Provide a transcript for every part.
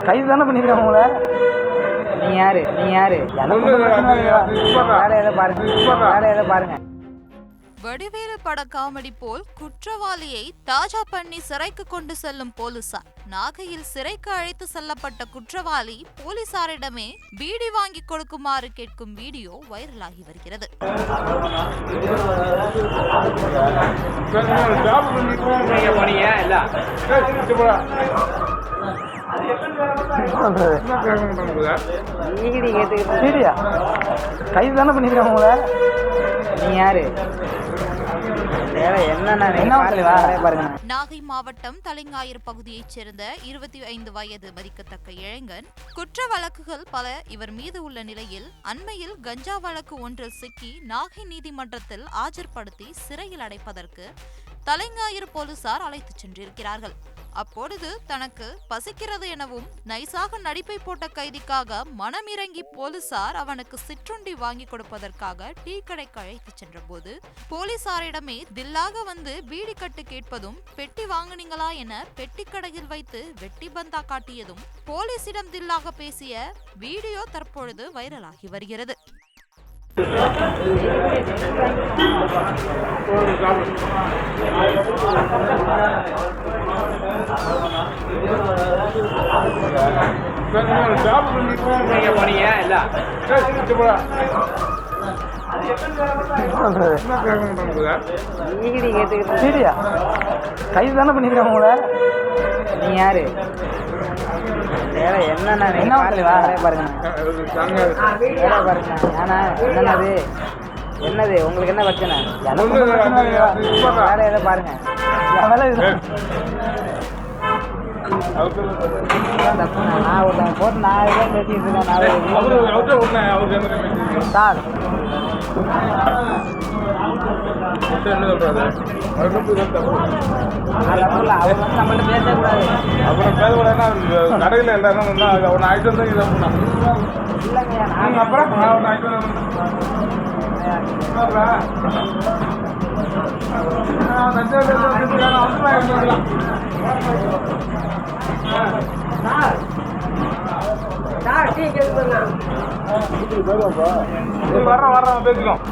கைது தானே பண்ணிருக்காங்க உங்களை. நீ யாரு பாருங்க. வடிவேலு பட காமெடி போல் குற்றவாளியை தாஜா பண்ணி சிறைக்கு கொண்டு செல்லும் போலீசார். நாகையில் சிறைக்கு அழைத்து செல்லப்பட்ட குற்றவாளி போலீசாரிடமே பீடி வாங்கி கொடுக்குமாறு கேட்கும் வீடியோ வைரலாகி வருகிறது. கைது தானே பண்ணிருக்காங்க உங்களை. நீ யாரு? நாகை மாவட்டம் தலைஞாயிறு பகுதியைச் சேர்ந்த 25 வயது மதிக்கத்தக்க இளைஞன் குற்ற வழக்குகள் பல இவர் மீது உள்ள நிலையில் அண்மையில் கஞ்சா வழக்கு ஒன்றில் சிக்கி நாகை நீதிமன்றத்தில் ஆஜர்படுத்தி சிறையில் அடைப்பதற்கு தலைஞாயிறு போலீசார் அழைத்துச் சென்றிருக்கிறார்கள். அப்பொழுது தனக்கு பசிக்கிறது எனவும் நைசாக நடிப்பை போட்ட கைதிக்காக மனமிறங்கி போலீசார் அவனுக்கு சிற்றுண்டி வாங்கி கொடுப்பதற்காக டீ கடைக்கு அழைத்து சென்ற போது போலீசாரிடமே தில்லாக வந்து பீடி கட்டு கேட்பதும் பெட்டி வாங்குனீங்களா என பெட்டி கடையில் வைத்து வெட்டி பந்தா காட்டியதும் போலீசிடம் தில்லாக பேசிய வீடியோ தற்பொழுது வைரலாகி வருகிறது. கைது தானே பண்ணிருக்காங்க உங்களை. நீ யாரு? என்னது உங்களுக்கு என்ன பிரச்சனை? பாருங்க. நான் ஒருத்தன் போட்டு நான் பேசிட்டு இருக்கேன் சார். நம்மள்ட்ட பேசக்கூடாது. அப்புறம் பேசக்கூடாதுன்னா கடையில் எல்லாரும் அவன் ஆயிட்டு தான் இதை இல்லைங்கய்யா. நாங்கள் அப்புறம் அவன் ஆயிட்டு வர்றோம் பேசிக்கலாம்.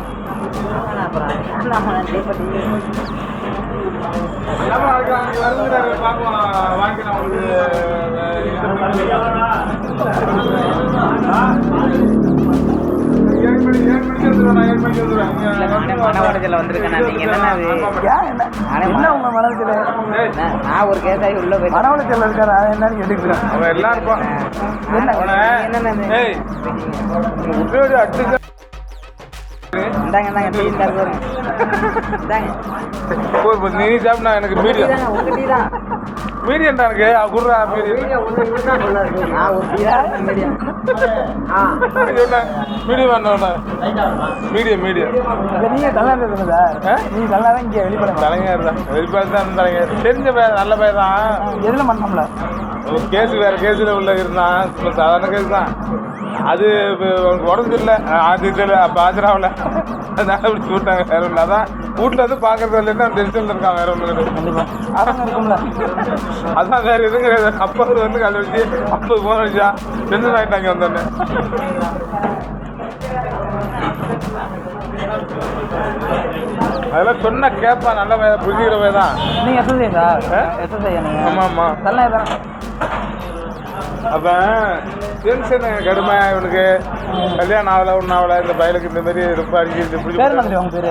மன உடச்சல வந்திருக்கேன். நீங்க என்ன உங்க மனசுல? நான் ஒரு கேஸாகி உள்ள போய் மன உடச்சல இருக்காரு. என்னன்னு கேட்டுக்கிறேன். அவன் எல்லாருக்கும் நீ சாப்பிட்டா எனக்கு மீடியம் மீடியம் தான் எனக்கு குடுறா மீடியம் மீடியம் மீடியம். நீங்க நல்லா இருந்தது சார். நீங்க நல்லா தான் இங்கே வெளிப்படம் தலைஞர் தான் வெளிப்பாடு தான் தலைஞர். தெரிஞ்ச பேர் நல்ல பேர் தான். எதுல பண்ணோம்ல கேஸு வேற கேஸில் உள்ள இருந்தான். சாதாரண கேஸ் தான் அது. உடம்பு இல்லை அது இதில் அப்போ ஆஜராகல. அதனால இப்படி சொல்லிட்டாங்க. வேற ஒன்று அதான் வீட்டில் வந்து பார்க்கறது இல்லைன்னா டென்ஷனில் இருக்கான். வேற ஒன்று இருக்கும்ல. அதான் வேறு எதுவும் கிடையாது. அப்போ வந்து கல்வி வச்சு அப்போ ஃபோன் வச்சா டென்ஷன் ஆகிட்டாங்க வந்தோடனே. அதெல்லாம் சொன்னா கேட்பா. நல்ல புரிஞ்சுக்கிறவே தான். நீங்கள் எஸ்எஸ்ஐ சார்? எஸ்எஸ்ஐ நீங்கள்? ஆமாம் ஆமாம். நல்லா அப்போ டென்ஷன் கடுமை. இவனுக்கு கல்யாணம் ஆகலை ஒன்றும் ஆகலை. இந்த பயலுக்கு இந்த மாதிரி ரொம்ப அடிக்கிறது பிடிச்சி உங்க பேர்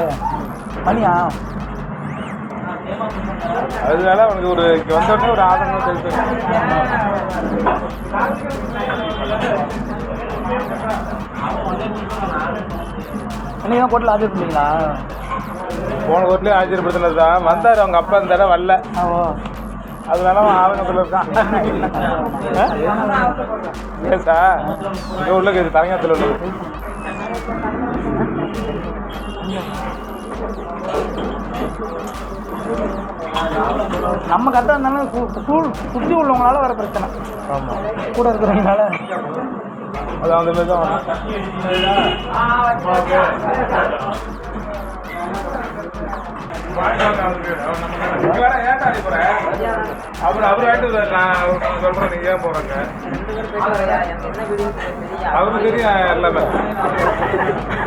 மணியா? அதனால அவனுக்கு ஒரு இங்கே வந்தோடனே ஒரு ஆதங்கம் தெரிஞ்சு. நீங்கள் கோர்ட்டில் ஆஜர்படுத்தீங்களா? போன கோர்ட்லேயே ஆஜர்படுத்தினது தான். வந்தார் அவங்க அப்பா இந்த தடவை வரல. அதனால அவன் ஆதங்கத்தில் இருக்கான். ஏசா இங்கே உள்ள கேது தலைஞத்தில் உள்ளது. நம்ம கரெக்டாக இருந்தாலும் சுற்றி உள்ளவங்களால வர பிரச்சனை. ஆமாம் கூட இருக்கிறவங்களால அது அந்த மாதிரி தான். ஏன்டா அப்புறம் அவர் வாங்கிட்டு நான் சொல்கிறேன் நீங்கள் ஏன் போகிறாங்க அவருக்கு தெரியும் எல்லாமே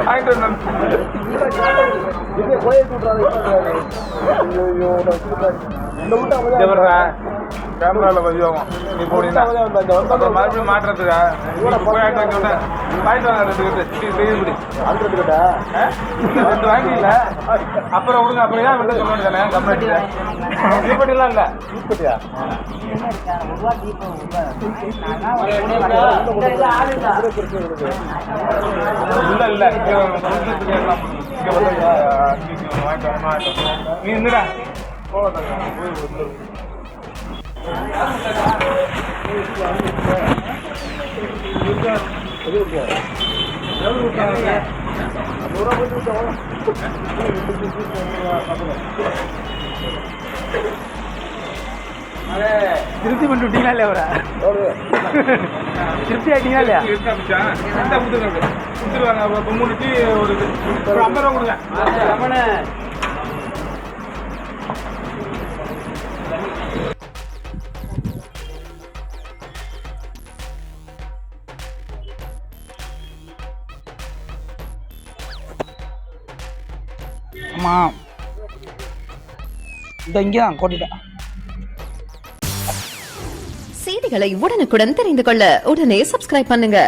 வாங்கிட்டு வந்தேன் கேமராவில் பதிவாகும் நீ போனீங்கன்னா அப்புறம் மறுபடியும் மாட்டுறதுக்கா வாங்கிட்டு வாங்க 2 கிட்ட செய்யும்படி 2 வாங்கிக்கல அப்புறம் விடுங்க அப்புறம் ஏன் வந்து சொல்ல வேண்டியதானே கம்ப்ளைண்ட் தீப்பெட்டிலாம் இல்லை தீப்பெட்டியா இல்லை இல்லை நீ இருந்துடா திருப்தி பண்ணிட்டு விட்டீங்களா இல்லையா அவரை திருப்தி ஆயிட்டீங்களா இல்லையா கொடுத்துருவாங்க 3 டீ ஒரு 50 ரூபா கொடுங்க ஆமாம் இங்கே தான் கொட்டிட்டேன். செய்திகளை உடனுக்குடன் தெரிந்து கொள்ள உடனே சப்ஸ்கிரைப் பண்ணுங்க.